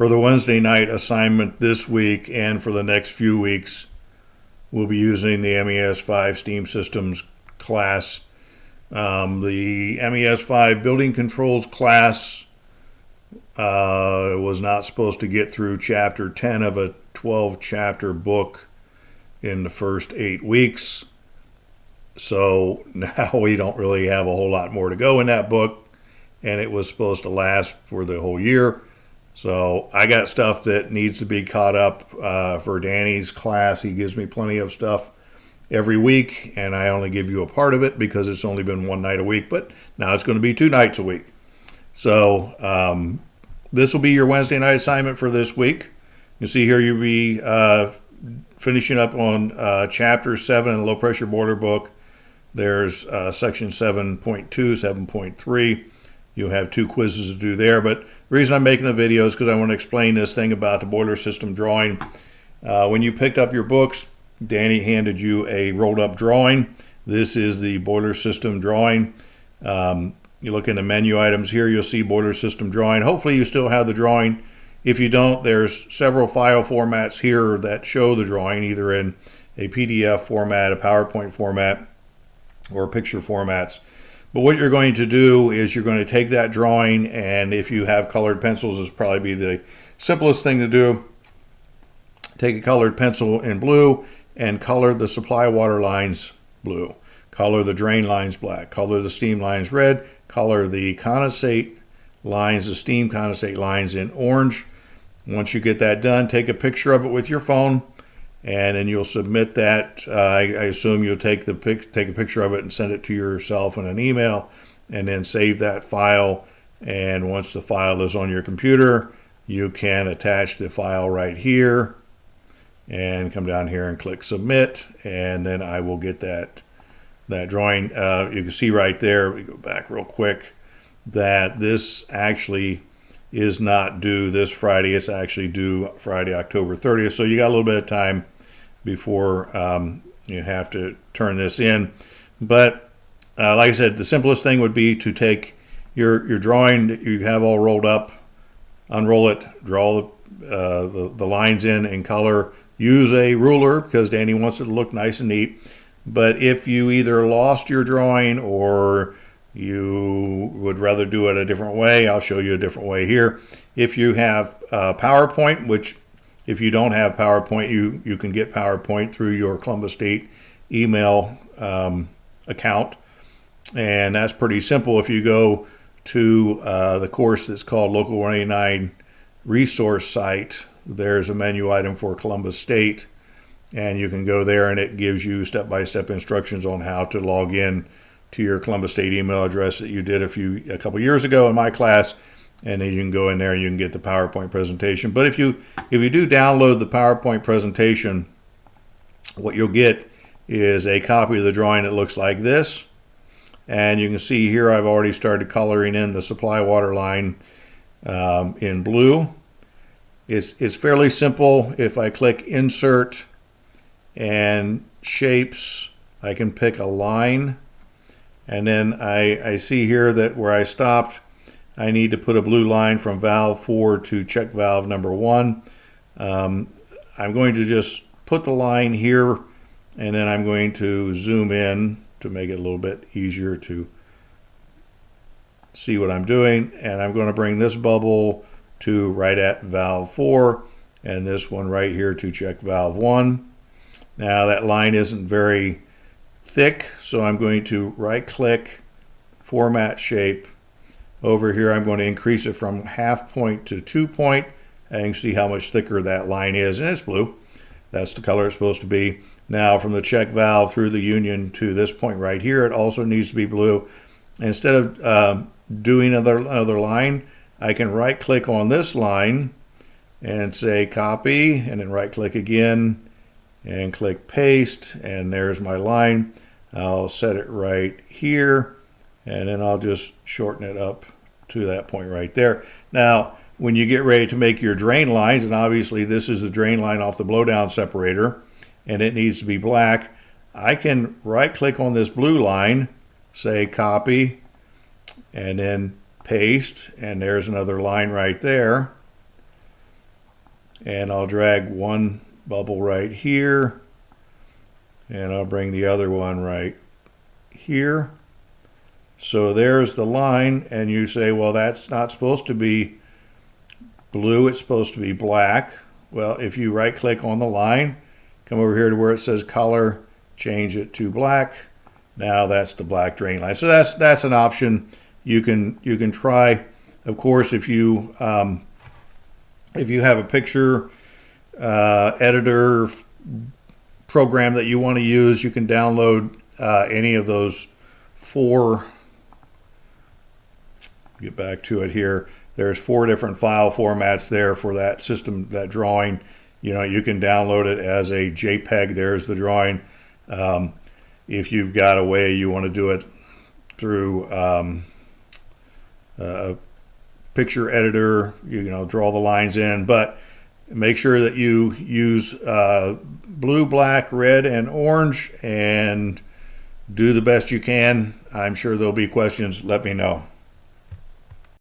For the Wednesday night assignment this week and for the next few weeks, we'll be using the MES5 Steam Systems class. The MES5 Building Controls class was not supposed to get through chapter 10 of a 12-chapter book in the first 8 weeks. So now we don't really have a whole lot more to go in that book, and it was supposed to last for the whole year. So I got stuff that needs to be caught up for Danny's class. He gives me plenty of stuff every week, and I only give you a part of it because it's only been one night a week, but now it's going to be 2 nights a week. So this will be your Wednesday night assignment for this week. You see here you'll be finishing up on Chapter 7 in the Low Pressure Boiler book. There's Section 7.2, 7.3. You'll have 2 quizzes to do there, but the reason I'm making the video is because I want to explain this thing about the boiler system drawing. When you picked up your books, Danny handed you a rolled up drawing. This is the boiler system drawing. You look in the menu items here, you'll see boiler system drawing. Hopefully you still have the drawing. If you don't, there's several file formats here that show the drawing, either in a PDF format, a PowerPoint format, or picture formats. But what you're going to do is you're going to take that drawing, and if you have colored pencils, this will probably be the simplest thing to do. Take a colored pencil in blue and color the supply water lines blue. Color the drain lines black. Color the steam lines red. Color the condensate lines, the steam condensate lines in orange. Once you get that done, take a picture of it with your phone, and then you'll submit that. I assume you'll take a picture of it and send it to yourself in an email, and then save that file. And once the file is on your computer, you can attach the file right here and come down here and click submit, and then I will get that drawing. You can see right there, we go back real quick, that this actually is not due this Friday. It's actually due Friday, October 30th. So you got a little bit of time before you have to turn this in. But like I said, the simplest thing would be to take your drawing that you have all rolled up, unroll it, draw the lines in color. Use a ruler because Danny wants it to look nice and neat. But if you either lost your drawing or you would rather do it a different way, I'll show you a different way here. If you have PowerPoint, which if you don't have PowerPoint, you can get PowerPoint through your Columbus State email account. And that's pretty simple. If you go to the course that's called Local 189 Resource Site, there's a menu item for Columbus State, and you can go there and it gives you step-by-step instructions on how to log in to your Columbus State email address that you did a couple years ago in my class, and then you can go in there and you can get the PowerPoint presentation. But if you do download the PowerPoint presentation, what you'll get is a copy of the drawing that looks like this. And you can see here I've already started coloring in the supply water line in blue. It's fairly simple. If I click Insert and Shapes, I can pick a line. And then I see here that where I stopped, I need to put a blue line from valve 4 to check valve number 1. I'm going to just put the line here, and then I'm going to zoom in to make it a little bit easier to see what I'm doing. And I'm going to bring this bubble to right at valve 4, and this one right here to check valve 1. Now that line isn't very thick, so I'm going to right click, format shape. Over here I'm going to increase it from 1/2 point to 2 point, and you can see how much thicker that line is, and it's blue. That's the color it's supposed to be. Now from the check valve through the union to this point right here, it also needs to be blue. Instead of doing another line, I can right click on this line and say copy, and then right click again and click paste, and there's my line. I'll set it right here, and then I'll just shorten it up to that point right there. Now when you get ready to make your drain lines, and obviously this is the drain line off the blowdown separator and it needs to be black, I can right click on this blue line, say copy, and then paste, and there's another line right there. and I'll drag one bubble right here, and I'll bring the other one right here. So there's the line, and you say, well, that's not supposed to be blue, it's supposed to be black. Well, if you right click on the line, come over here to where it says color, change it to black. Now that's the black drain line. So that's an option you can try. Of course, if you have a picture editor program that you want to use, you can download any of those four. Get back to it here. There's 4 different file formats there for that system, that drawing. You know, you can download it as a JPEG. There's the drawing. If you've got a way you want to do it through a picture editor, you know, draw the lines in, but make sure that you use blue, black, red, and orange, and do the best you can. I'm sure there'll be questions. Let me know.